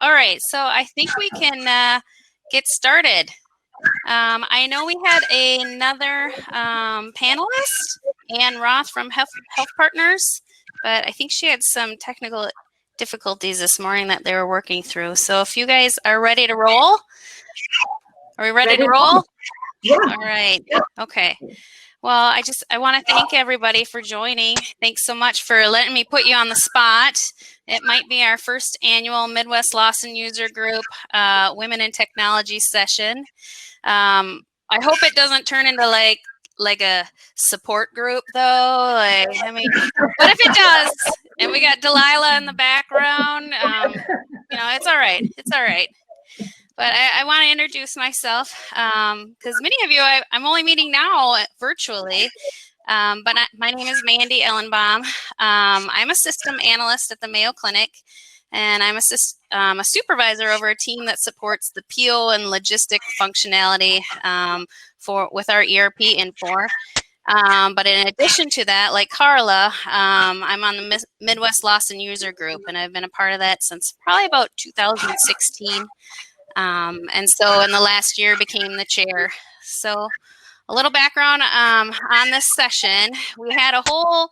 All right, so I think we can get started. I know we had another panelist, Ann Roth from Health Partners, but I think she had some technical difficulties this morning that they were working through. So if you guys are ready to roll, are we ready to roll? Yeah. All right. Okay. Well, I want to thank everybody for joining. Thanks so much for letting me put you on the spot. It might be our first annual Midwest Lawson User Group Women in Technology session. I hope it doesn't turn into like a support group though. But if it does, and we got Delilah in the background, it's all right. It's all right. But I want to introduce myself because many of you I'm only meeting now virtually. But my name is Mandi Ellenbaum. I'm a system analyst at the Mayo Clinic, and I'm a supervisor over a team that supports the PO and logistic functionality with our ERP Infor. But in addition to that, like Carla, I'm on the Midwest Lawson User Group, and I've been a part of that since probably about 2016. And so in the last year became the chair. So a little background on this session. We had a whole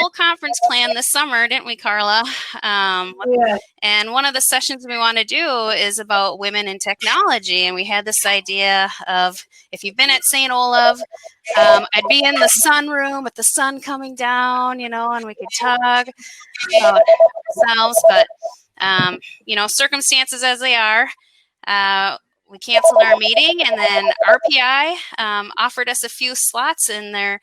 conference plan this summer, didn't we, Carla? Yeah. And one of the sessions we want to do is about women in technology. And we had this idea of, if you've been at St. Olaf, I'd be in the sunroom with the sun coming down, and we could talk about ourselves. But circumstances as they are, we canceled our meeting, and then RPI offered us a few slots in their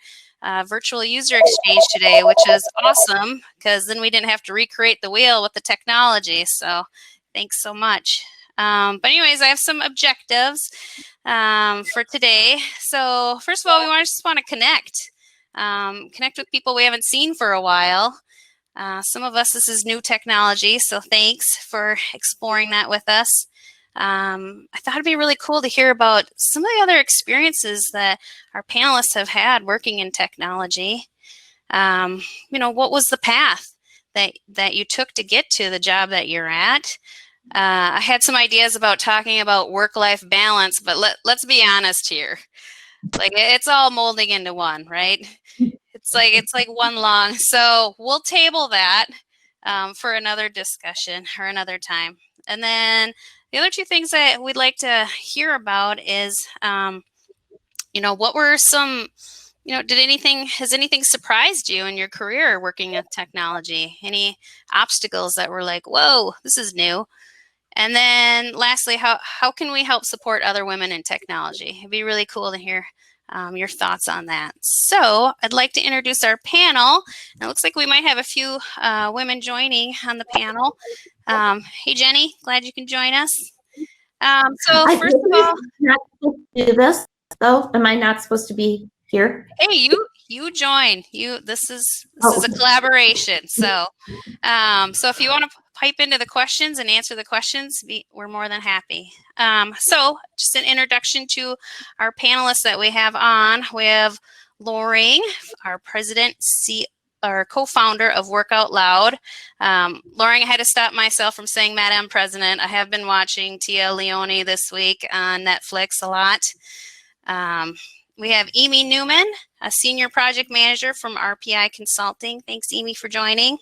virtual user exchange today, which is awesome because then we didn't have to recreate the wheel with the technology. So thanks so much. But anyways, I have some objectives for today. So first of all, we just want to connect with people we haven't seen for a while. Some of us, this is new technology, so thanks for exploring that with us. I thought it'd be really cool to hear about some of the other experiences that our panelists have had working in technology. What was the path that you took to get to the job that you're at? I had some ideas about talking about work-life balance, but let's be honest here. Like, it's all molding into one, right? It's like one long. So we'll table that for another discussion or another time. And then the other two things that we'd like to hear about is, what were some, has anything surprised you in your career working with technology? Any obstacles that were like, whoa, this is new? And then lastly, how can we help support other women in technology? It'd be really cool to hear your thoughts on that. So I'd like to introduce our panel. It looks like we might have a few women joining on the panel. Hey, Jenny, glad you can join us. So first of all, not supposed to do this, though. Am I not supposed to be here? Hey, you join. This is a collaboration. So if you want to pipe into the questions and answer the questions, we're more than happy. So just an introduction to our panelists that we have on. We have Loring, our president, our co-founder of Work Out Loud. Loring, I had to stop myself from saying Madam President. I have been watching Tia Leone this week on Netflix a lot. We have Amy Newman, a senior project manager from RPI Consulting. Thanks, Amy, for joining.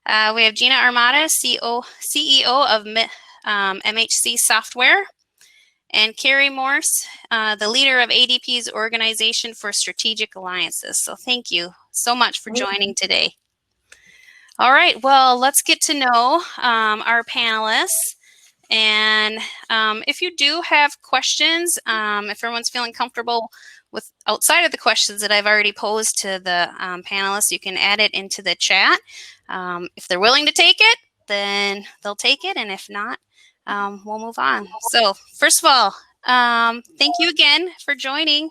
We have Gina Armada, CEO of MHC Software, and Carrie Morse, the leader of ADP's Organization for Strategic Alliances. So thank you so much for joining today. All right, well, let's get to know our panelists. And if you do have questions, if everyone's feeling comfortable with outside of the questions that I've already posed to the panelists, you can add it into the chat. If they're willing to take it, then they'll take it. And if not, we'll move on. So first of all, thank you again for joining.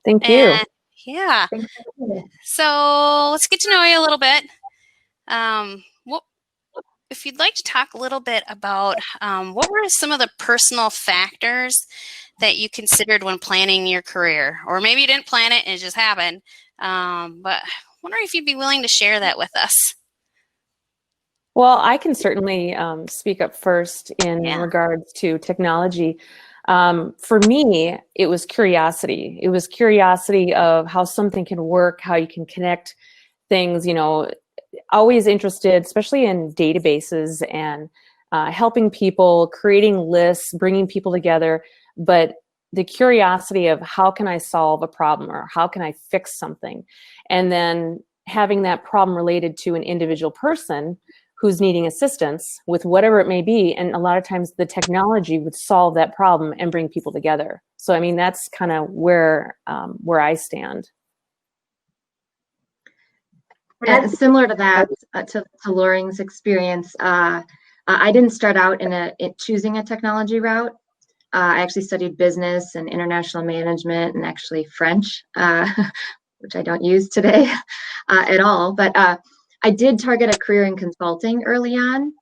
Thank you. Yeah. So let's get to know you a little bit. If you'd like to talk a little bit about what were some of the personal factors that you considered when planning your career, or maybe you didn't plan it and it just happened, but I'm wondering if you'd be willing to share that with us. Well, I can certainly speak up first in Yeah. regards to technology. For me, it was curiosity. It was curiosity of how something can work, how you can connect things, always interested, especially in databases and helping people, creating lists, bringing people together. But the curiosity of how can I solve a problem or how can I fix something? And then having that problem related to an individual person who's needing assistance with whatever it may be. And a lot of times the technology would solve that problem and bring people together. So, I mean, that's kind of where I stand. And similar to that, to Loring's experience, I didn't start out in choosing a technology route. I actually studied business and international management and actually French, which I don't use today at all. But I did target a career in consulting early on.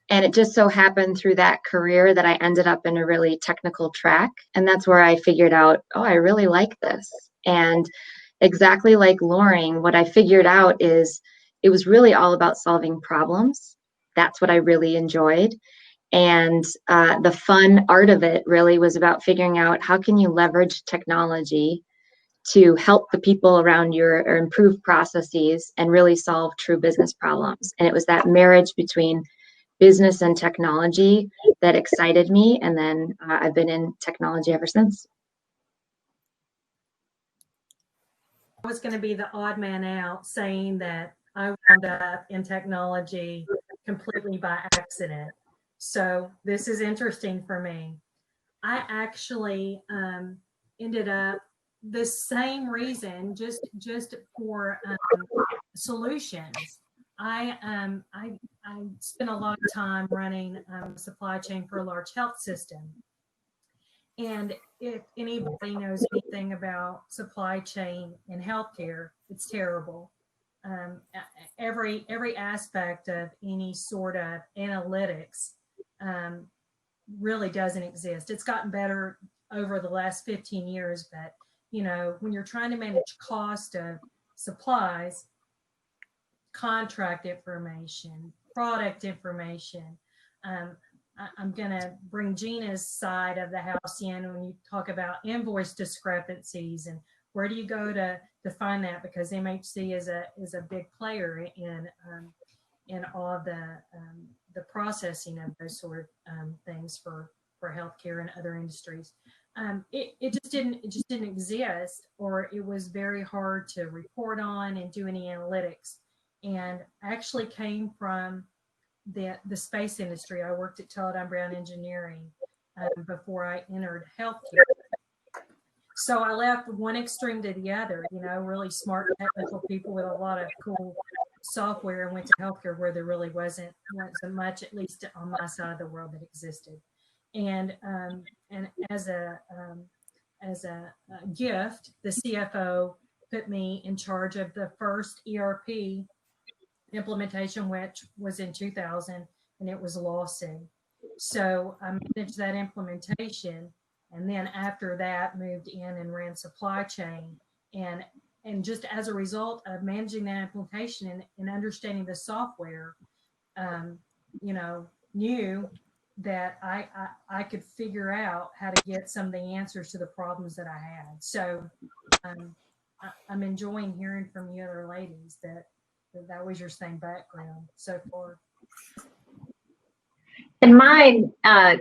And it just so happened through that career that I ended up in a really technical track. And that's where I figured out, oh, I really like this. And exactly like Loring, what I figured out is it was really all about solving problems. That's what I really enjoyed. And the fun art of it really was about figuring out how can you leverage technology to help the people around you or improve processes and really solve true business problems. And it was that marriage between business and technology that excited me. And then I've been in technology ever since. I was going to be the odd man out saying that I wound up in technology completely by accident. So this is interesting for me. I actually ended up the same reason, just for solutions. I spent a lot of time running supply chain for a large health system. And if anybody knows anything about supply chain in healthcare, it's terrible. Every aspect of any sort of analytics really doesn't exist. It's gotten better over the last 15 years, but when you're trying to manage cost of supplies, contract information, product information, I'm going to bring Gina's side of the house in when you talk about invoice discrepancies and where do you go to find that, because MHC is a big player in all of the processing of those sort of things for healthcare and other industries. It just didn't exist, or it was very hard to report on and do any analytics. And I actually came from the space industry. I worked at Teledyne Brown Engineering before I entered healthcare. So I left one extreme to the other, really smart technical people with a lot of cool software, and went to healthcare where there really wasn't much, at least on my side of the world, that existed. And as a gift, the CFO put me in charge of the first ERP implementation, which was in 2000, and it was Lawson. So I managed that implementation, and then after that moved in and ran supply chain. And just as a result of managing that implementation and understanding the software, knew that I could figure out how to get some of the answers to the problems that I had. So I'm enjoying hearing from you other ladies that was your same background so far. In mine, I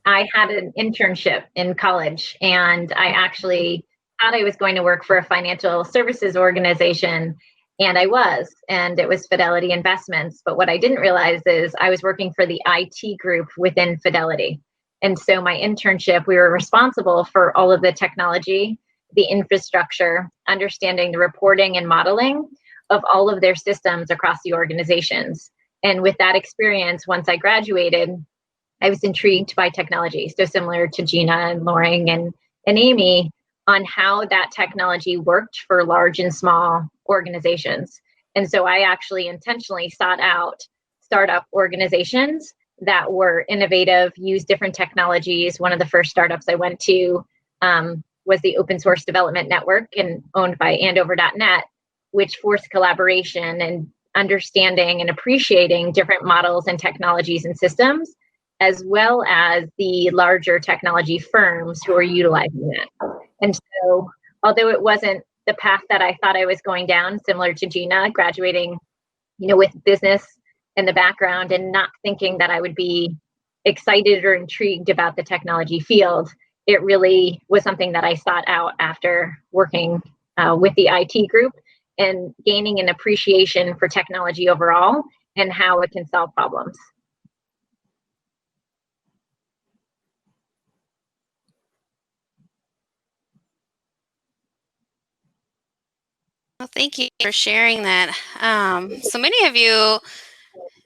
had an internship in college, and I actually thought I was going to work for a financial services organization, and I was, and it was Fidelity Investments. But what I didn't realize is I was working for the IT group within Fidelity. And so my internship, we were responsible for all of the technology, the infrastructure, understanding the reporting and modeling of all of their systems across the organizations. And with that experience, once I graduated, I was intrigued by technology. So similar to Gina and Loring and Amy, on how that technology worked for large and small organizations. And so I actually intentionally sought out startup organizations that were innovative, used different technologies. One of the first startups I went to was the Open Source Development Network, and owned by Andover.net, which forced collaboration and understanding and appreciating different models and technologies and systems, as well as the larger technology firms who are utilizing that. And so, although it wasn't the path that I thought I was going down, similar to Gina, graduating, with business in the background and not thinking that I would be excited or intrigued about the technology field, it really was something that I sought out after working with the IT group and gaining an appreciation for technology overall and how it can solve problems. Well, thank you for sharing that. So many of you,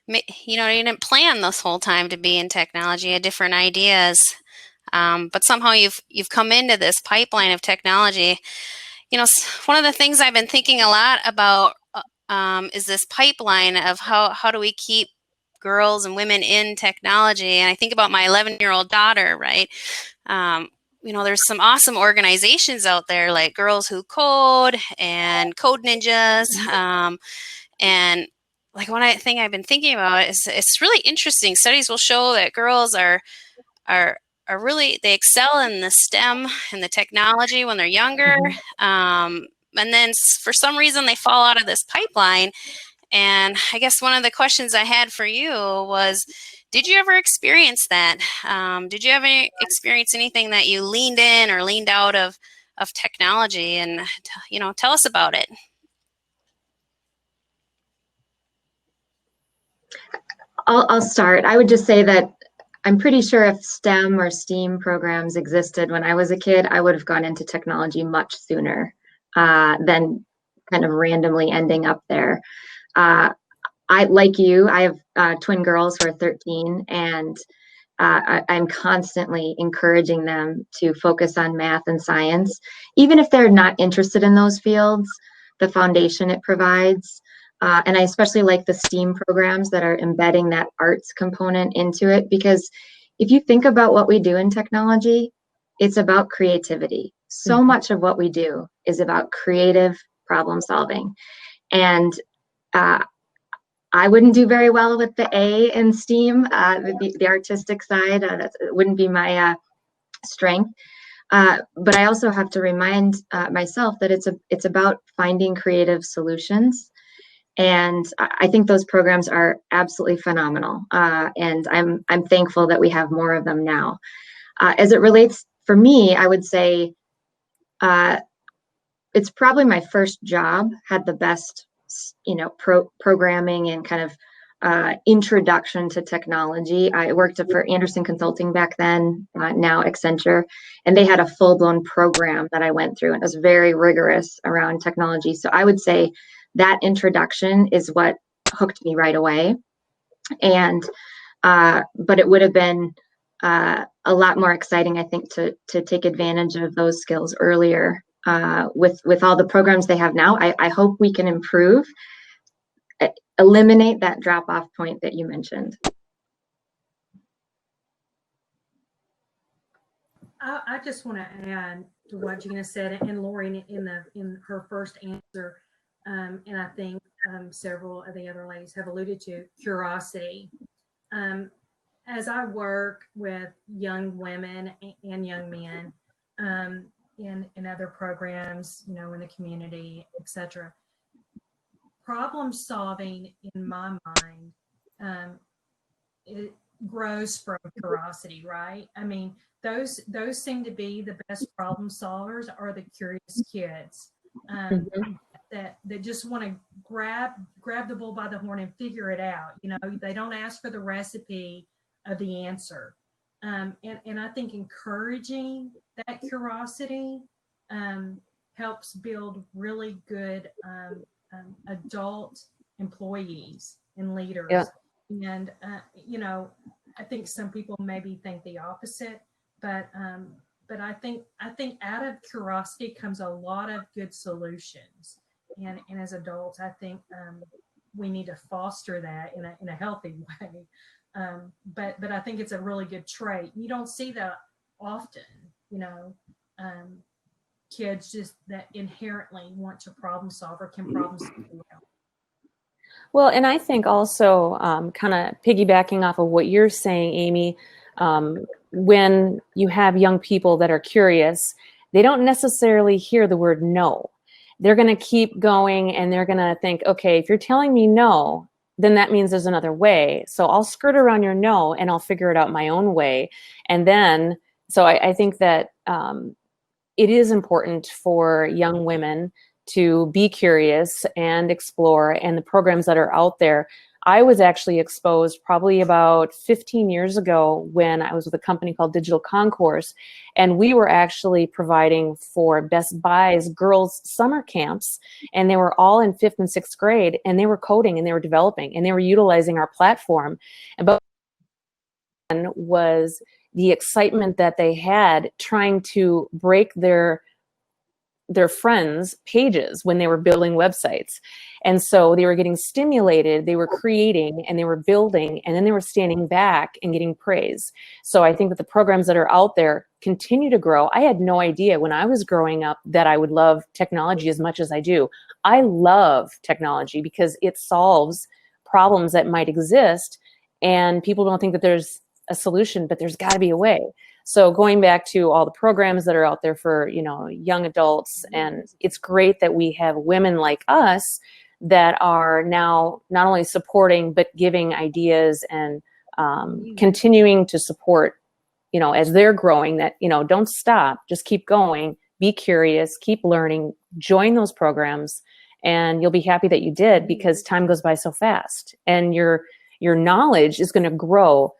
you didn't plan this whole time to be in technology, had different ideas, but somehow you've come into this pipeline of technology. One of the things I've been thinking a lot about is this pipeline of how do we keep girls and women in technology. And I think about my 11-year-old daughter, right? There's some awesome organizations out there like Girls Who Code and Code Ninjas. And like one thing I've been thinking about is it's really interesting. Studies will show that girls are really, they excel in the STEM and the technology when they're younger. And then for some reason they fall out of this pipeline. And I guess one of the questions I had for you was, did you ever experience that? Did you ever experience anything that you leaned in or leaned out of technology? And, tell us about it. I'll start. I would just say that I'm pretty sure if STEM or STEAM programs existed when I was a kid, I would have gone into technology much sooner than kind of randomly ending up there. Like you, I have twin girls who are 13, and I'm constantly encouraging them to focus on math and science, even if they're not interested in those fields. The foundation it provides. And I especially like the STEAM programs that are embedding that arts component into it, because if you think about what we do in technology, it's about creativity. So much of what we do is about creative problem solving. And I wouldn't do very well with the A in STEAM, the artistic side. That wouldn't be my strength. But I also have to remind myself that it's about finding creative solutions. And I think those programs are absolutely phenomenal. And I'm thankful that we have more of them now. As it relates for me, I would say it's probably my first job had the best, programming and kind of introduction to technology. I worked for Anderson Consulting back then, now Accenture, and they had a full-blown program that I went through, and it was very rigorous around technology. So I would say that introduction is what hooked me right away. And but it would have been a lot more exciting, I think, to take advantage of those skills earlier. With all the programs they have now, I hope we can improve, eliminate that drop-off point that you mentioned. I just want to add to what Gina said, and Lori in her first answer, and I think several of the other ladies have alluded to curiosity. As I work with young women and young men in other programs, in the community, etc., problem solving, in my mind, it grows from curiosity, right? I mean, those seem to be the best problem solvers, are the curious kids that just want to grab the bull by the horn and figure it out. They don't ask for the recipe of the answer. And I think encouraging that curiosity helps build really good adult employees and leaders. Yeah. And I think some people maybe think the opposite, but I think out of curiosity comes a lot of good solutions. And as adults, I think we need to foster that in a healthy way. But I think it's a really good trait. You don't see that often, kids just that inherently want to problem solve or can problem solve well. Well, and I think also kind of piggybacking off of what you're saying, Amy, when you have young people that are curious, they don't necessarily hear the word no. They're going to keep going and they're going to think, okay, if you're telling me no, then that means there's another way. So I'll skirt around your no and I'll figure it out my own way. And then, so I think that it is important for young women to be curious and explore, and the programs that are out there. I was actually exposed probably about 15 years ago when I was with a company called Digital Concourse, and we were actually providing for Best Buy's girls' summer camps, and they were all in 5th and 6th grade, and they were coding and they were developing and they were utilizing our platform. But was the excitement that they had trying to break their friends' pages when they were building websites. And so they were getting stimulated, they were creating, and they were building, and then they were standing back and getting praise. So I think that the programs that are out there continue to grow. I had no idea when I was growing up that I would love technology as much as I do. I love technology because it solves problems that might exist, and people don't think that there's a solution, but there's got to be a way. So going back to all the programs that are out there for, young adults, and it's great that we have women like us that are now not only supporting, but giving ideas and continuing to support, as they're growing, that, don't stop, just keep going, be curious, keep learning, join those programs, and you'll be happy that you did, because time goes by so fast and your knowledge is going to grow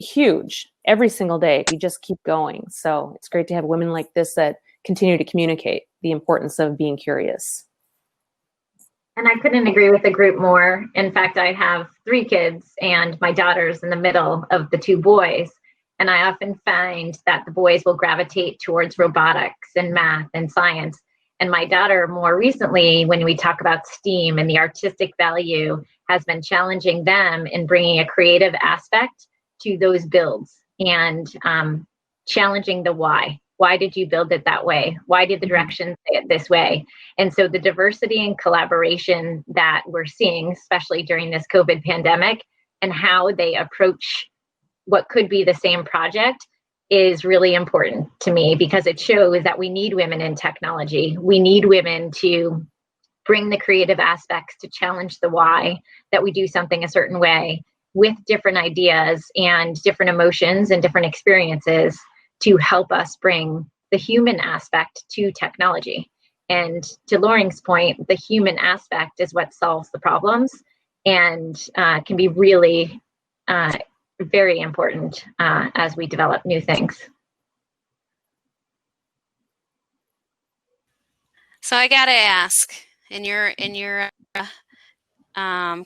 huge every single day if you just keep going. So it's great to have women like this that continue to communicate the importance of being curious. And I couldn't agree with the group more. In fact, I have 3 kids and my daughter's in the middle of the 2 boys. And I often find that the boys will gravitate towards robotics and math and science. And my daughter, more recently, when we talk about STEAM and the artistic value, has been challenging them in bringing a creative aspect to those builds and challenging the why. Why did you build it that way? Why did the directions say it this way? And so the diversity and collaboration that we're seeing, especially during this COVID pandemic, and how they approach what could be the same project is really important to me, because it shows that we need women in technology. We need women to bring the creative aspects to challenge the why, that we do something a certain way, with different ideas and different emotions and different experiences to help us bring the human aspect to technology. And to Loring's point, the human aspect is what solves the problems and can be really very important as we develop new things. So I gotta ask, in your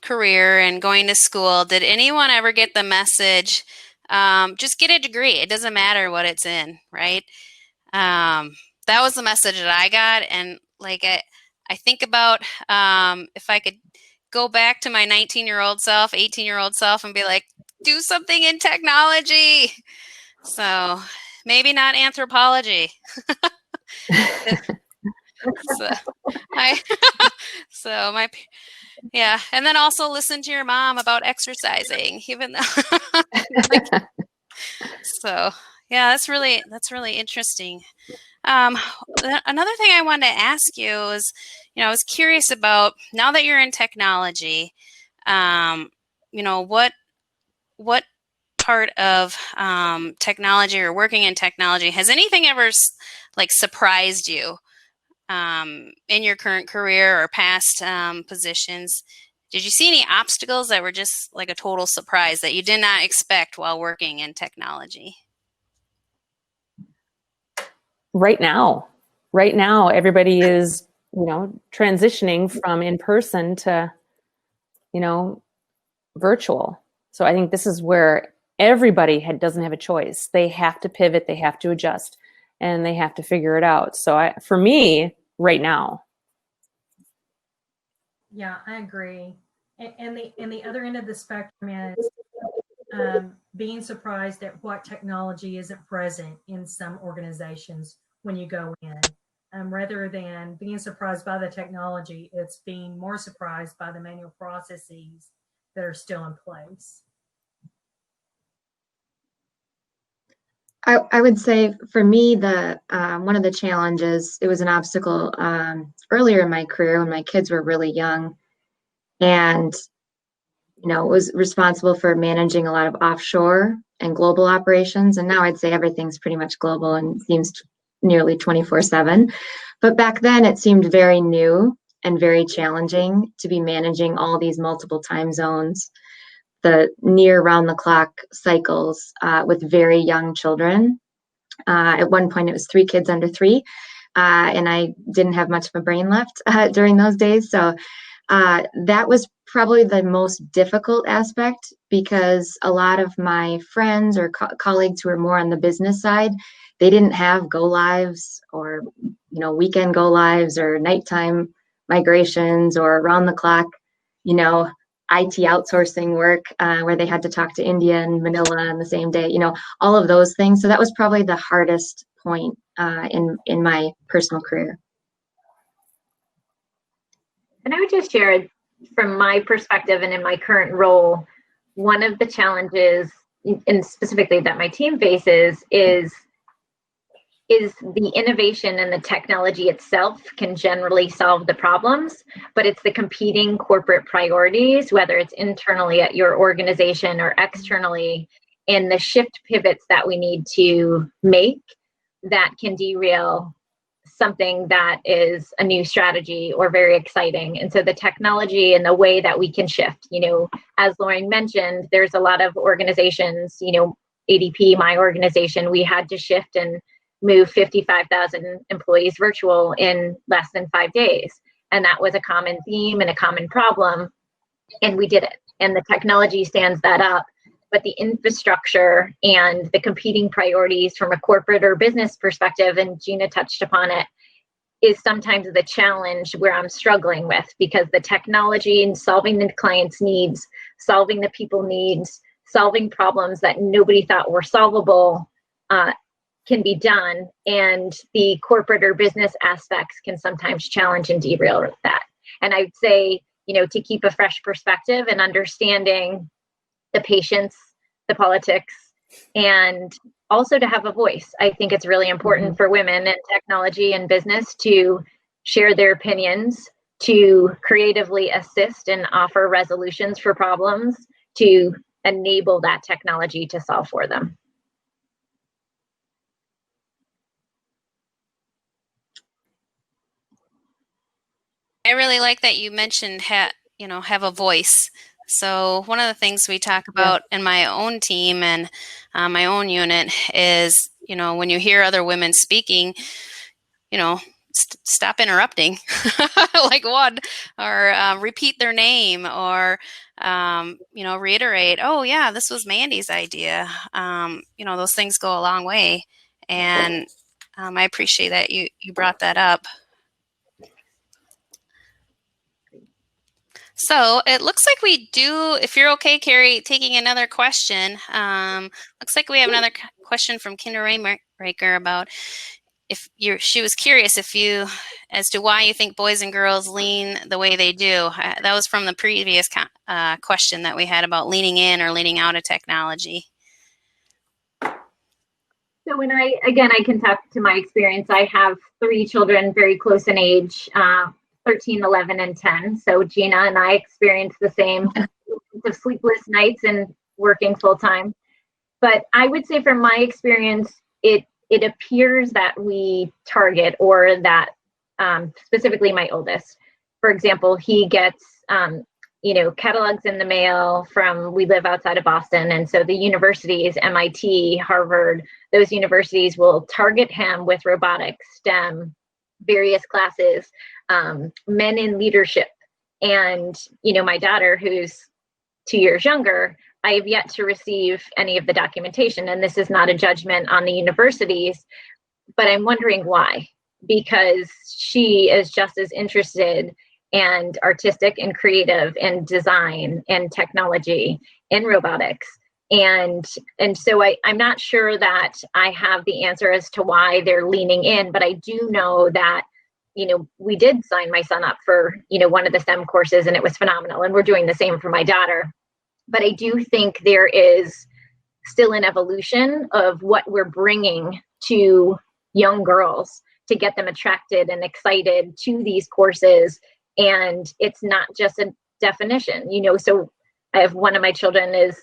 career and going to school, did anyone ever get the message, just get a degree, it doesn't matter what it's in, right? That was the message that I got. And like I think about if I could go back to my 19-year-old self, 18-year-old self, and be like, do something in technology. So maybe not anthropology. Yeah, and then also listen to your mom about exercising, even though so yeah, that's really interesting. Another thing I wanted to ask you is, I was curious about, now that you're in technology, what part of technology or working in technology, has anything ever surprised you in your current career or past positions? Did you see any obstacles that were just like a total surprise that you did not expect while working in technology? Right now, everybody is, transitioning from in person to, virtual. So I think this is where everybody doesn't have a choice. They have to pivot, they have to adjust, and they have to figure it out. So for me, right now. Yeah, I agree. And the other end of the spectrum is being surprised at what technology isn't present in some organizations when you go in. rather than being surprised by the technology, it's being more surprised by the manual processes that are still in place. I would say for me, the one of the challenges, it was an obstacle earlier in my career when my kids were really young, and was responsible for managing a lot of offshore and global operations. And now I'd say everything's pretty much global and seems nearly 24/7. But back then it seemed very new and very challenging to be managing all these multiple time zones, the near round the clock cycles with very young children. At one point it was 3 kids under 3, and I didn't have much of a brain left during those days. So that was probably the most difficult aspect, because a lot of my friends or colleagues who were more on the business side, they didn't have go lives or weekend go lives or nighttime migrations or around the clock IT outsourcing work where they had to talk to India and Manila on the same day, all of those things. So that was probably the hardest point in my personal career. And I would just share from my perspective and in my current role, one of the challenges, and specifically that my team faces, is the innovation and the technology itself can generally solve the problems, but it's the competing corporate priorities, whether it's internally at your organization or externally, and the shift pivots that we need to make that can derail something that is a new strategy or very exciting. And so the technology and the way that we can shift, as Lauren mentioned, there's a lot of organizations, ADP, my organization, we had to shift and move 55,000 employees virtual in less than 5 days. And that was a common theme and a common problem. And we did it. And the technology stands that up. But the infrastructure and the competing priorities from a corporate or business perspective, and Gina touched upon it, is sometimes the challenge where I'm struggling with, because the technology and solving the client's needs, solving the people needs, solving problems that nobody thought were solvable can be done. And the corporate or business aspects can sometimes challenge and derail that. And I'd say, to keep a fresh perspective and understanding the patients, the politics, and also to have a voice. I think it's really important for women in technology and business to share their opinions, to creatively assist and offer resolutions for problems, to enable that technology to solve for them. I really like that you mentioned have a voice. So one of the things we talk about in my own team and my own unit is, when you hear other women speaking, stop interrupting, like one, or repeat their name, or reiterate, oh yeah, this was Mandy's idea. Those things go a long way, and I appreciate that you brought that up. So it looks like we do, if you're okay, Carrie, taking another question. Looks like we have another question from Kinder Raker about she was curious as to why you think boys and girls lean the way they do. That was from the previous question that we had about leaning in or leaning out of technology. So I can talk to my experience. I have 3 children very close in age, 13, 11, and 10. So Gina and I experienced the same of sleepless nights and working full time. But I would say from my experience, it appears that we target, or that specifically my oldest, for example, he gets, catalogs in the mail we live outside of Boston. And so the universities, MIT, Harvard, those universities will target him with robotics, STEM, various classes, men in leadership. And, my daughter, who's 2 years younger, I have yet to receive any of the documentation. And this is not a judgment on the universities, but I'm wondering why, because she is just as interested and artistic and creative and design and technology and robotics. And so I'm not sure that I have the answer as to why they're leaning in, but I do know that, we did sign my son up for, one of the STEM courses, and it was phenomenal. And we're doing the same for my daughter. But I do think there is still an evolution of what we're bringing to young girls to get them attracted and excited to these courses. And it's not just a definition, so I have one of my children is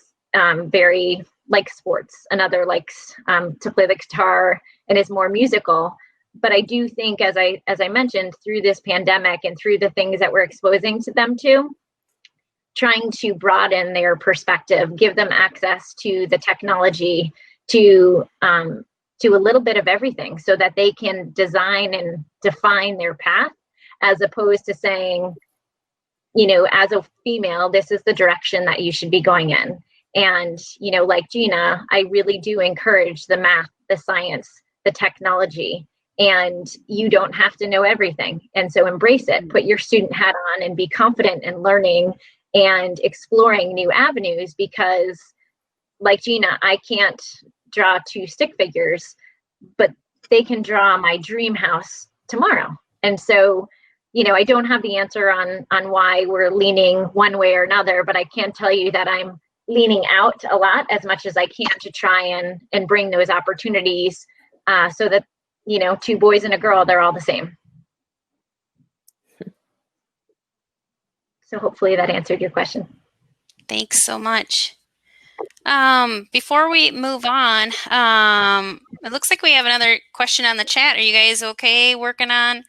very likes sports, another likes to play the guitar and is more musical. But I do think, as I mentioned, through this pandemic and through the things that we're exposing to them to, trying to broaden their perspective, give them access to the technology, to a little bit of everything, so that they can design and define their path, as opposed to saying, as a female, this is the direction that you should be going in. And, like Gina, I really do encourage the math, the science, the technology, and you don't have to know everything. And so embrace it, put your student hat on, and be confident in learning and exploring new avenues, because like Gina, I can't draw 2 stick figures, but they can draw my dream house tomorrow. And so, I don't have the answer on why we're leaning one way or another, but I can tell you that I'm leaning out a lot, as much as I can, to try and bring those opportunities so that, 2 boys and a girl, they're all the same. So hopefully that answered your question. Thanks so much. Before we move on, it looks like we have another question on the chat. Are you guys okay working on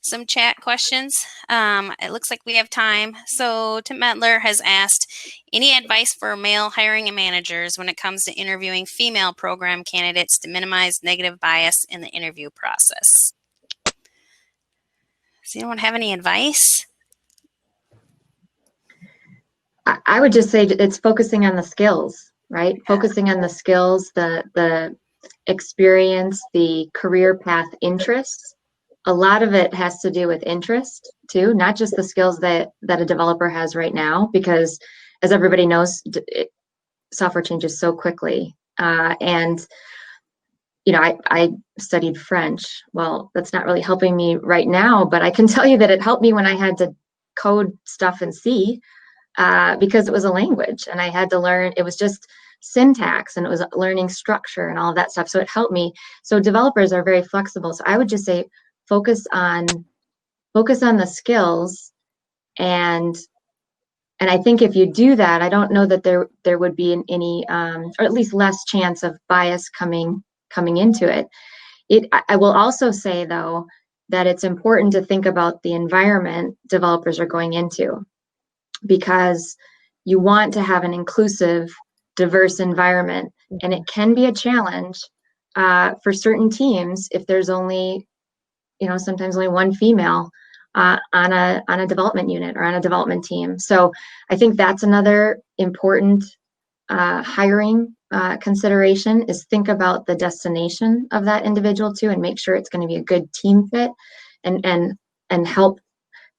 some chat questions? It looks like we have time. So Tim Metler has asked, any advice for male hiring and managers when it comes to interviewing female program candidates to minimize negative bias in the interview process? Does anyone have any advice? I would just say it's focusing on the skills, right? Focusing on the skills, the experience, the career path interests. A lot of it has to do with interest too, not just the skills that a developer has right now, because as everybody knows, software changes so quickly. And I studied French. Well, that's not really helping me right now, but I can tell you that it helped me when I had to code stuff in C, because it was a language and I had to learn. It was just syntax, and it was learning structure and all of that stuff. So it helped me. So developers are very flexible. So I would just say focus on the skills, and I think if you do that, I don't know that there would be any or at least less chance of bias coming into it. I will also say though that it's important to think about the environment developers are going into, because you want to have an inclusive, diverse environment, and it can be a challenge for certain teams if there's only, sometimes only one female on a development unit or on a development team. So I think that's another important hiring consideration, is think about the destination of that individual too, and make sure it's going to be a good team fit, and help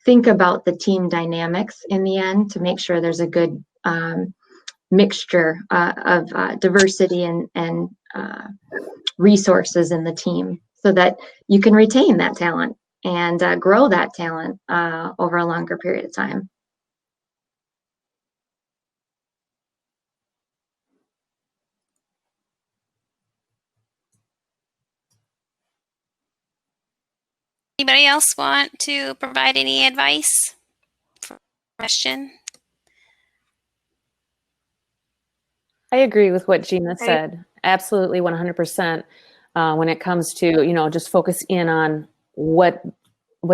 think about the team dynamics in the end to make sure there's a good mixture of diversity and resources in the team, so that you can retain that talent and grow that talent over a longer period of time. Anybody else want to provide any advice for a question? I agree with what Gina said. Absolutely, 100%. When it comes to, just focus in on what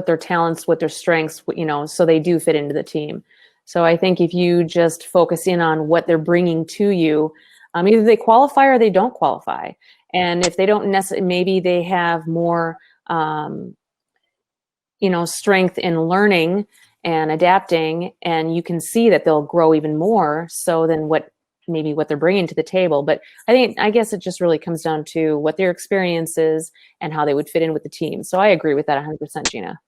their talents, what their strengths, so they do fit into the team. So I think if you just focus in on what they're bringing to you, either they qualify or they don't qualify. And if they don't necessarily, maybe they have more, strength in learning and adapting, and you can see that they'll grow even more so than what they're bringing to the table. But I guess it just really comes down to what their experience is and how they would fit in with the team. So I agree with that 100%, Gina.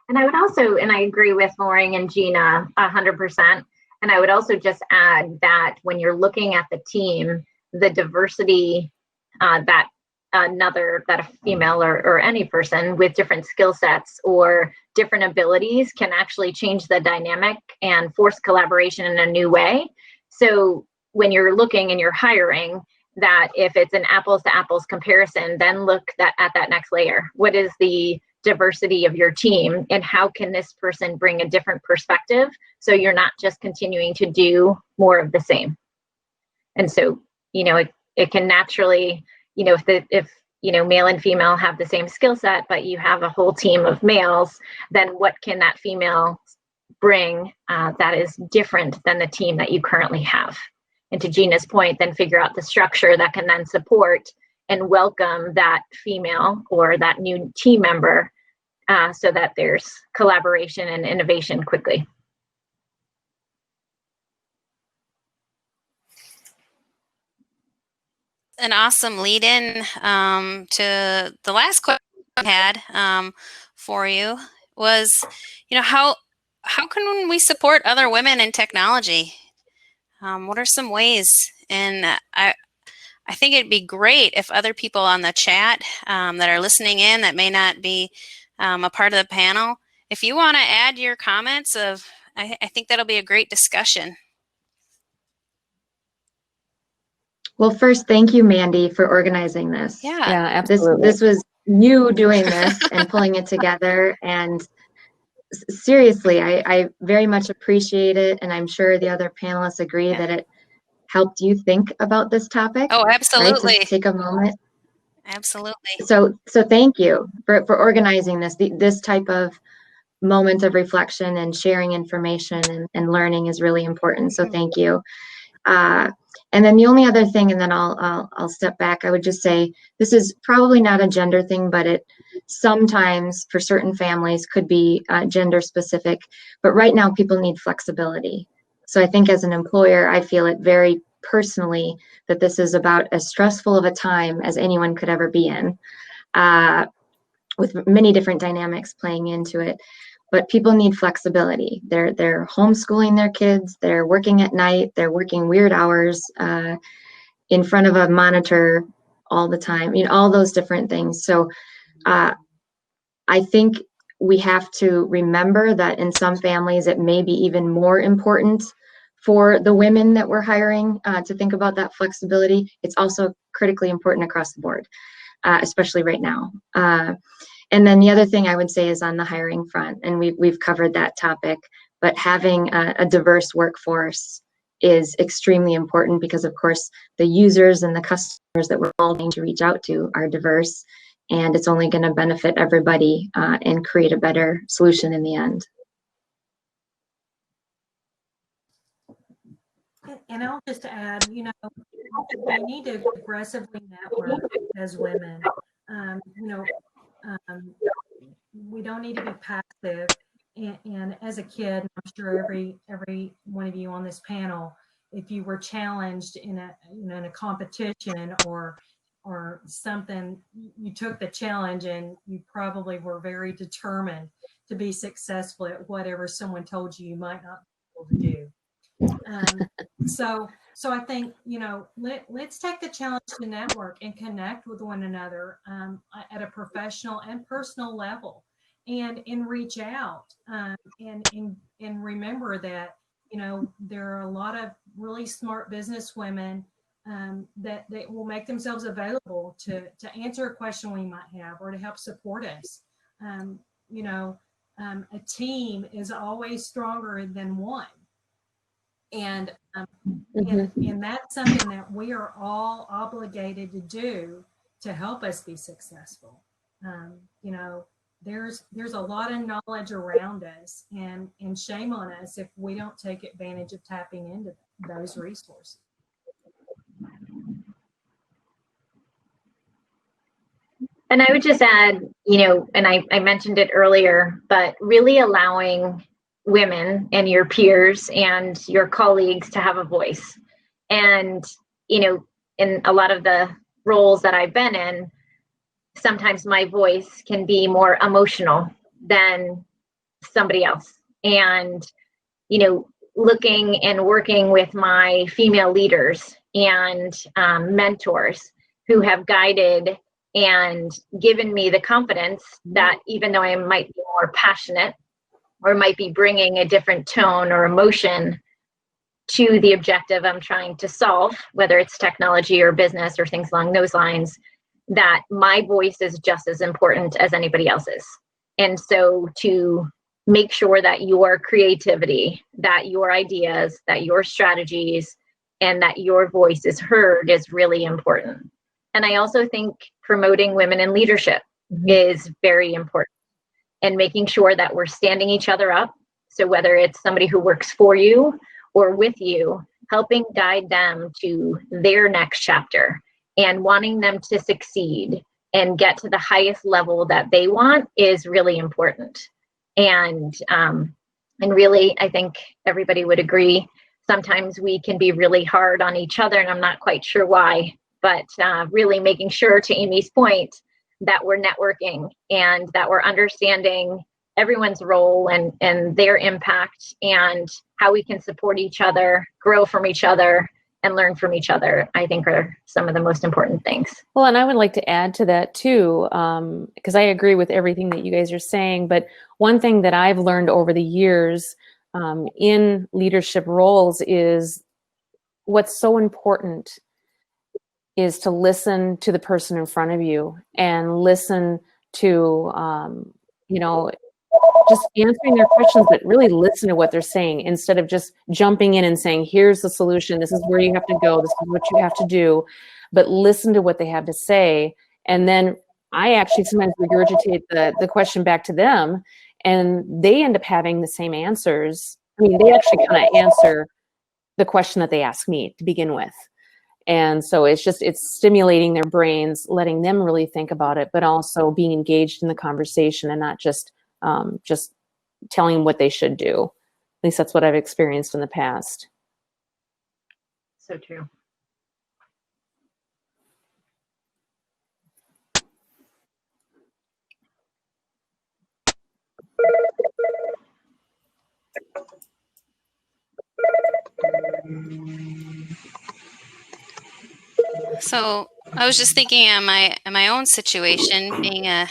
And I would also, and I agree with Lauren and Gina 100%. And I would also just add that when you're looking at the team, the diversity that a female or any person with different skill sets or different abilities can actually change the dynamic and force collaboration in a new way. So when you're looking and you're hiring, that if it's an apples to apples comparison, then look at that next layer. What is the diversity of your team, and how can this person bring a different perspective so you're not just continuing to do more of the same? And so, it can naturally, if male and female have the same skill set, but you have a whole team of males, then what can that female bring that is different than the team that you currently have? And to Gina's point, then figure out the structure that can then support and welcome that female or that new team member so that there's collaboration and innovation quickly. An awesome lead in to the last question I had for you was, how can we support other women in technology? What are some ways? And I think it'd be great if other people on the chat that are listening in that may not be a part of the panel, if you want to add your comments I think that'll be a great discussion. Well, first, thank you, Mandy, for organizing this. Yeah, absolutely. This was you doing this and pulling it together. And seriously, I very much appreciate it. And I'm sure the other panelists agree that it helped you think about this topic. Oh, absolutely. Right? To take a moment. Absolutely. So thank you for organizing this type of moment of reflection, and sharing information and learning is really important. So thank you. And then the only other thing, and then I'll step back, I would just say this is probably not a gender thing, but it sometimes for certain families could be gender specific. But right now people need flexibility. So I think as an employer, I feel it very personally that this is about as stressful of a time as anyone could ever be in, with many different dynamics playing into it. But people need flexibility. They're homeschooling their kids, they're working at night, they're working weird hours in front of a monitor all the time, all those different things. So I think we have to remember that in some families, it may be even more important for the women that we're hiring to think about that flexibility. It's also critically important across the board, especially right now. And then the other thing I would say is on the hiring front, and we've covered that topic, but having a diverse workforce is extremely important because, of course, the users and the customers that we're all going to reach out to are diverse, and it's only going to benefit everybody and create a better solution in the end. And I'll just add, we need to aggressively network as women. We don't need to be passive. And as a kid, I'm sure every one of you on this panel, if you were challenged in a competition or something, you took the challenge and you probably were very determined to be successful at whatever someone told you might not be able to do. So I think, let's take the challenge to network and connect with one another at a professional and personal level, and reach out and remember that, there are a lot of really smart business women that will make themselves available to answer a question we might have or to help support us. A team is always stronger than one. And that's something that we are all obligated to do to help us be successful. There's a lot of knowledge around us, and shame on us if we don't take advantage of tapping into those resources. And I would just add, and I mentioned it earlier, but really allowing women and your peers and your colleagues to have a voice. And, in a lot of the roles that I've been in, sometimes my voice can be more emotional than somebody else. And, looking and working with my female leaders and mentors who have guided and given me the confidence that even though I might be more passionate or might be bringing a different tone or emotion to the objective I'm trying to solve, whether it's technology or business or things along those lines, that my voice is just as important as anybody else's. And so to make sure that your creativity, that your ideas, that your strategies, and that your voice is heard is really important. And I also think promoting women in leadership is very important, and making sure that we're standing each other up. So whether it's somebody who works for you or with you, helping guide them to their next chapter and wanting them to succeed and get to the highest level that they want is really important. And really, I think everybody would agree, sometimes we can be really hard on each other, and I'm not quite sure why, but really making sure, to Amy's point, that we're networking and that we're understanding everyone's role and their impact and how we can support each other, grow from each other, and learn from each other, I think are some of the most important things. Well, and I would like to add to that too, because I agree with everything that you guys are saying. But one thing that I've learned over the years in leadership roles is what's so important is to listen to the person in front of you and listen to, just answering their questions, but really listen to what they're saying instead of just jumping in and saying, here's the solution, this is where you have to go, this is what you have to do, but listen to what they have to say. And then I actually sometimes regurgitate the question back to them, and they end up having the same answers. I mean, they actually kind of answer the question that they asked me to begin with. And so it's stimulating their brains, letting them really think about it, but also being engaged in the conversation and not just telling what they should do. At least that's what I've experienced in the past. So true. So I was just thinking in my own situation, being a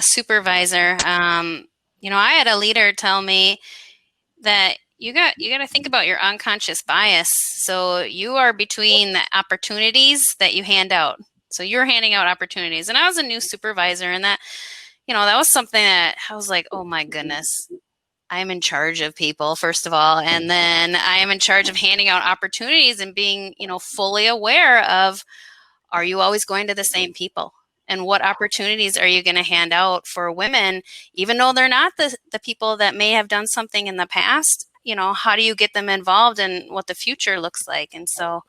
supervisor. I had a leader tell me that you got to think about your unconscious bias. So you are between the opportunities that you hand out. So you're handing out opportunities, and I was a new supervisor, and that was something that I was like, oh my goodness. I'm in charge of people, first of all, and then I am in charge of handing out opportunities and being, fully aware of, are you always going to the same people? And what opportunities are you going to hand out for women, even though they're not the people that may have done something in the past? How do you get them involved in what the future looks like? And so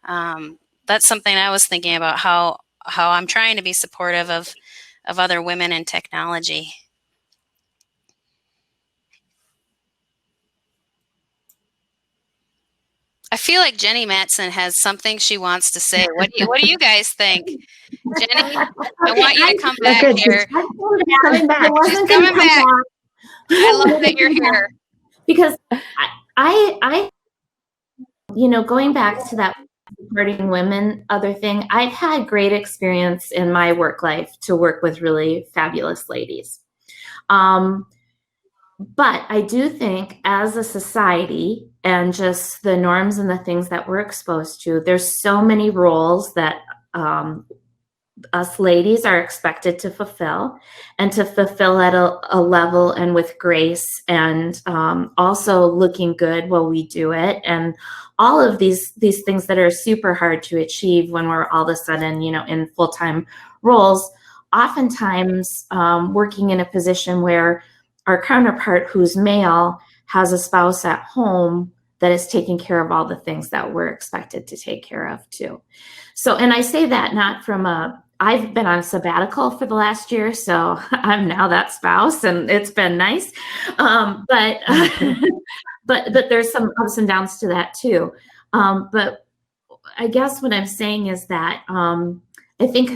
that's something I was thinking about, how I'm trying to be supportive of other women in technology. I feel like Jenny Matson has something she wants to say. What do you guys think? Jenny, I want you to come back here. She's coming back. She's coming back. I love that you're here. Because I going back to that supporting women other thing, I've had great experience in my work life to work with really fabulous ladies. But I do think as a society and just the norms and the things that we're exposed to, there's so many roles that us ladies are expected to fulfill, and to fulfill at a level and with grace, and also looking good while we do it. And all of these things that are super hard to achieve when we're all of a sudden, in full-time roles, oftentimes working in a position where our counterpart who's male has a spouse at home that is taking care of all the things that we're expected to take care of too. So, and I say that not from I've been on a sabbatical for the last year, so I'm now that spouse, and it's been nice. But there's some ups and downs to that too. But I guess what I'm saying is that I think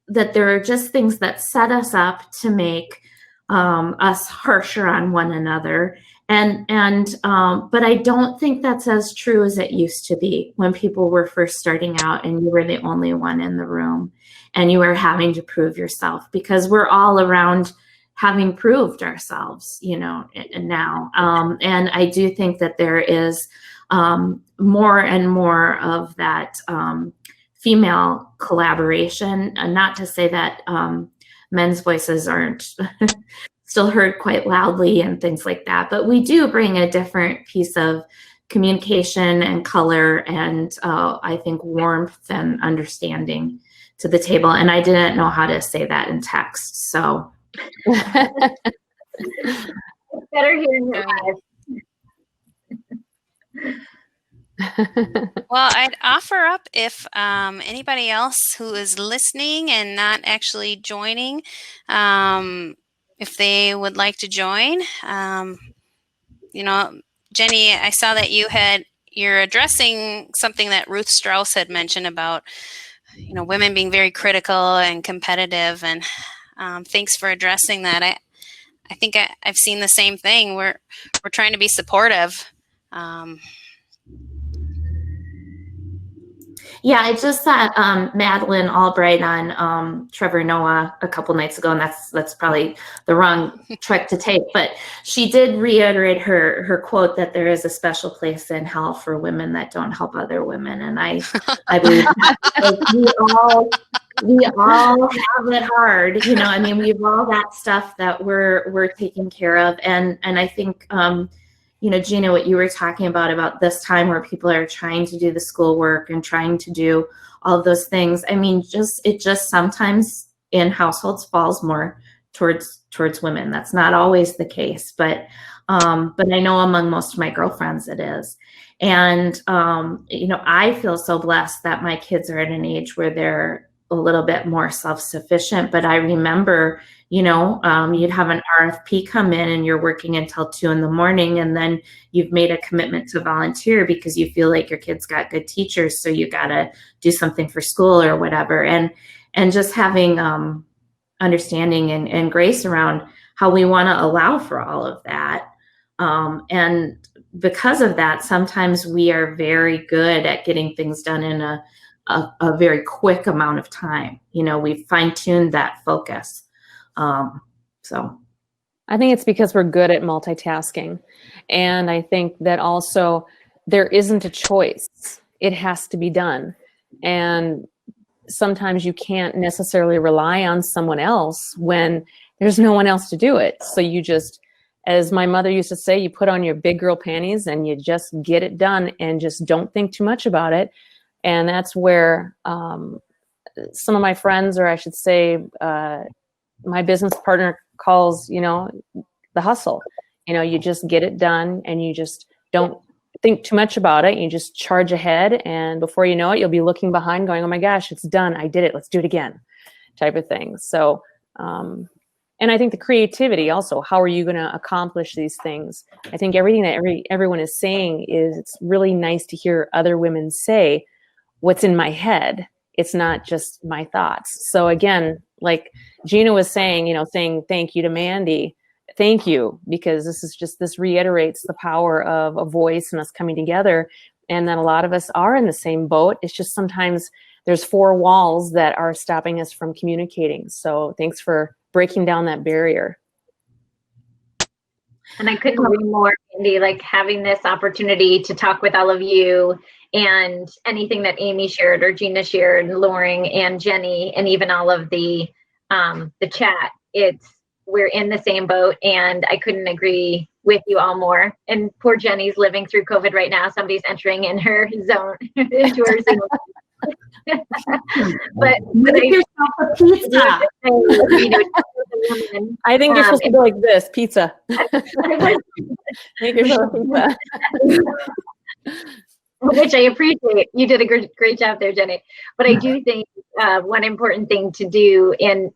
that there are just things that set us up to make us harsher on one another, But I don't think that's as true as it used to be when people were first starting out and you were the only one in the room and you were having to prove yourself, because we're all around having proved ourselves, now. And I do think that there is more and more of that female collaboration. And not to say that men's voices aren't still heard quite loudly and things like that, but we do bring a different piece of communication and color and I think warmth and understanding to the table. And I didn't know how to say that in text, so. Better hearing your eyes. Well, I'd offer up if anybody else who is listening and not actually joining, if they would like to join. Jenny, I saw that you're addressing something that Ruth Strauss had mentioned about, women being very critical and competitive, and thanks for addressing that. I think I've seen the same thing. We're trying to be supportive. Yeah, I just saw Madeleine Albright on Trevor Noah a couple nights ago, and that's probably the wrong trick to take. But she did reiterate her quote that there is a special place in hell for women that don't help other women, and I believe we all have it hard. We've all got stuff that we're taking care of, and I think. Gina, what you were talking about this time where people are trying to do the schoolwork and trying to do all of those things. It just sometimes in households falls more towards women. That's not always the case, but I know among most of my girlfriends it is. And, I feel so blessed that my kids are at an age where they're a little bit more self-sufficient, but I remember you'd have an RFP come in and you're working until 2 a.m. and then you've made a commitment to volunteer because you feel like your kids got good teachers. So you got to do something for school or whatever. And just having understanding and grace around how we want to allow for all of that. And because of that, sometimes we are very good at getting things done in a very quick amount of time. We've fine-tuned that focus. So I think it's because we're good at multitasking. And I think that also there isn't a choice. It has to be done. And sometimes you can't necessarily rely on someone else when there's no one else to do it. So you just, as my mother used to say, you put on your big girl panties and you just get it done and just don't think too much about it. And that's where some of my friends, or I should say, my business partner calls, the hustle. You just get it done and you just don't think too much about it. You just charge ahead, and before you know it, you'll be looking behind going, oh my gosh, it's done. I did it. Let's do it again, type of thing. So, and I think the creativity also, how are you going to accomplish these things? I think everything that everyone is saying is, it's really nice to hear other women say what's in my head. It's not just my thoughts. So again, like Gina was saying, saying thank you to Mandy. Thank you, because this reiterates the power of a voice and us coming together, and that a lot of us are in the same boat. It's just sometimes there's 4 walls that are stopping us from communicating. So thanks for breaking down that barrier. And I couldn't agree more, Mandy, like having this opportunity to talk with all of you, and anything that Amy shared or Gina shared, Loring and Jenny, and even all of the chat, we're in the same boat, and I couldn't agree with you all more. And poor Jenny's living through COVID right now. Somebody's entering in her zone into her zone. but make yourself a pizza. I think you're supposed to go like this, pizza. Make yourself a pizza. Which I appreciate. You did a great job there, Jenny. But I do think one important thing to do in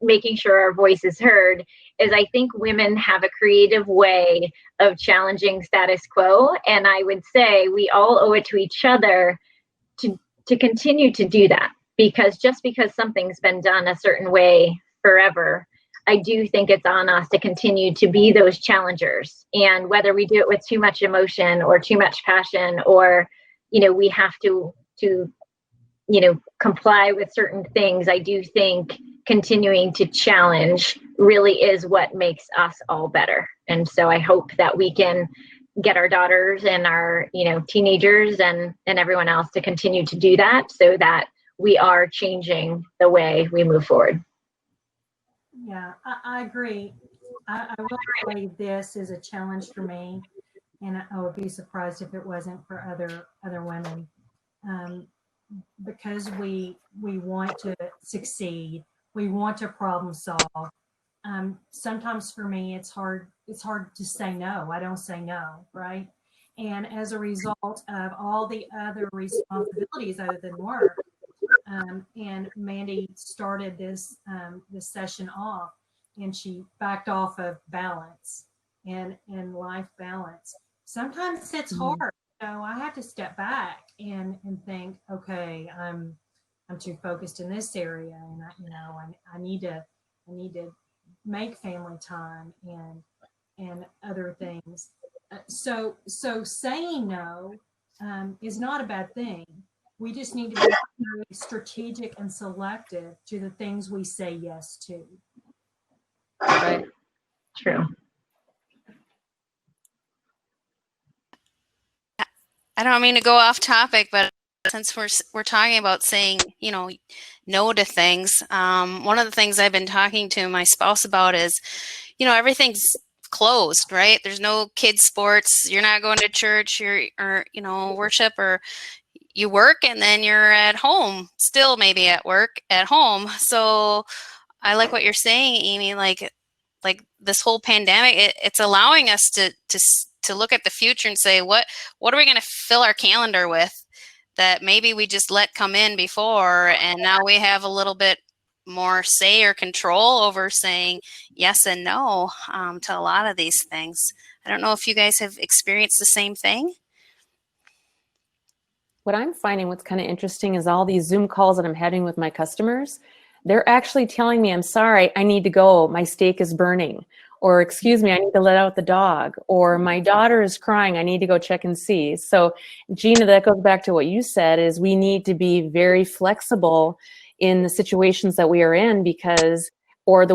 making sure our voice is heard is, I think women have a creative way of challenging status quo. And I would say we all owe it to each other to continue to do that, because just because something's been done a certain way forever, I do think it's on us to continue to be those challengers. And whether we do it with too much emotion or too much passion, or, we have to comply with certain things, I do think continuing to challenge really is what makes us all better. And so I hope that we can get our daughters and our, teenagers and everyone else to continue to do that, so that we are changing the way we move forward. Yeah, I agree. I will say this is a challenge for me, and I would be surprised if it wasn't for other women, because we want to succeed, we want to problem solve. Sometimes for me, it's hard to say no. I don't say no, right? And as a result of all the other responsibilities other than work, and Mandy started this session off, and she backed off of balance and life balance. Sometimes it's hard. So I have to step back and think, okay, I'm too focused in this area, and I need to make family time and other things. So saying no is not a bad thing. We just need to be very strategic and selective to the things we say yes to. Right. True. I don't mean to go off topic, but since we're talking about saying, no to things, one of the things I've been talking to my spouse about is, everything's closed, right? There's no kids sports. You're not going to church or worship, or you work and then you're at home, still maybe at work, at home. So I like what you're saying, Amy, like this whole pandemic, it's allowing us to look at the future and say, what are we going to fill our calendar with that maybe we just let come in before, and now we have a little bit more say or control over saying yes and no to a lot of these things. I don't know if you guys have experienced the same thing. What I'm finding, what's kind of interesting, is all these Zoom calls that I'm having with my customers, they're actually telling me, I'm sorry, I need to go, my steak is burning, or excuse me, I need to let out the dog, or my daughter is crying, I need to go check and see. So Gina, that goes back to what you said, is we need to be very flexible in the situations that we are in, because, or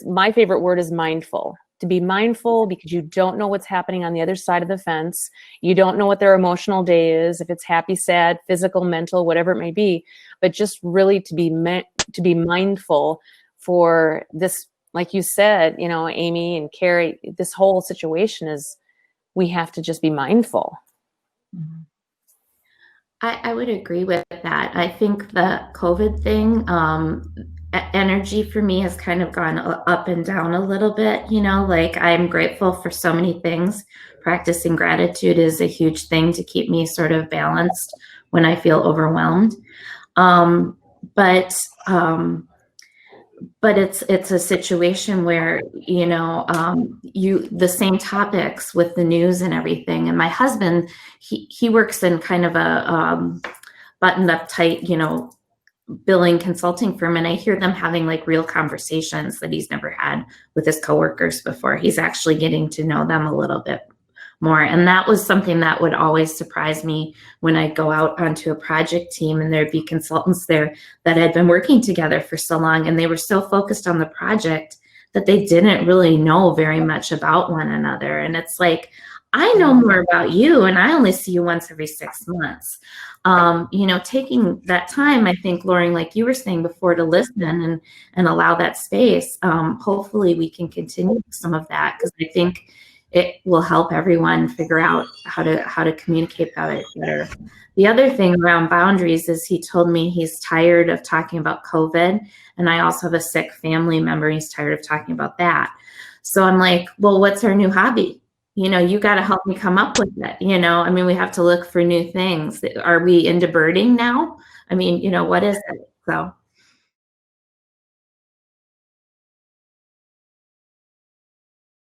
my favorite word is mindful. To be mindful, because you don't know what's happening on the other side of the fence. You don't know what their emotional day is, if it's happy, sad, physical, mental, whatever it may be. But just really to be mindful for this, like you said, Amy and Carrie, this whole situation is, we have to just be mindful. I would agree with that. I think the COVID thing, energy for me has kind of gone up and down a little bit, like I'm grateful for so many things. Practicing gratitude is a huge thing to keep me sort of balanced when I feel overwhelmed. But it's a situation where, the same topics with the news and everything. And my husband, he works in kind of a buttoned up tight, billing consulting firm, and I hear them having like real conversations that he's never had with his coworkers before. He's actually getting to know them a little bit more. And that was something that would always surprise me when I go out onto a project team and there'd be consultants there that had been working together for so long, and they were so focused on the project that they didn't really know very much about one another. And it's like, I know more about you and I only see you once every 6 months. Taking that time, I think, Lauren, like you were saying before, to listen and allow that space. Hopefully we can continue some of that, because I think it will help everyone figure out how to communicate better. The other thing around boundaries is he told me he's tired of talking about COVID, and I also have a sick family member. He's tired of talking about that. So I'm like, well, what's our new hobby? You got to help me come up with it. We have to look for new things. Are we into birding now? What is it? So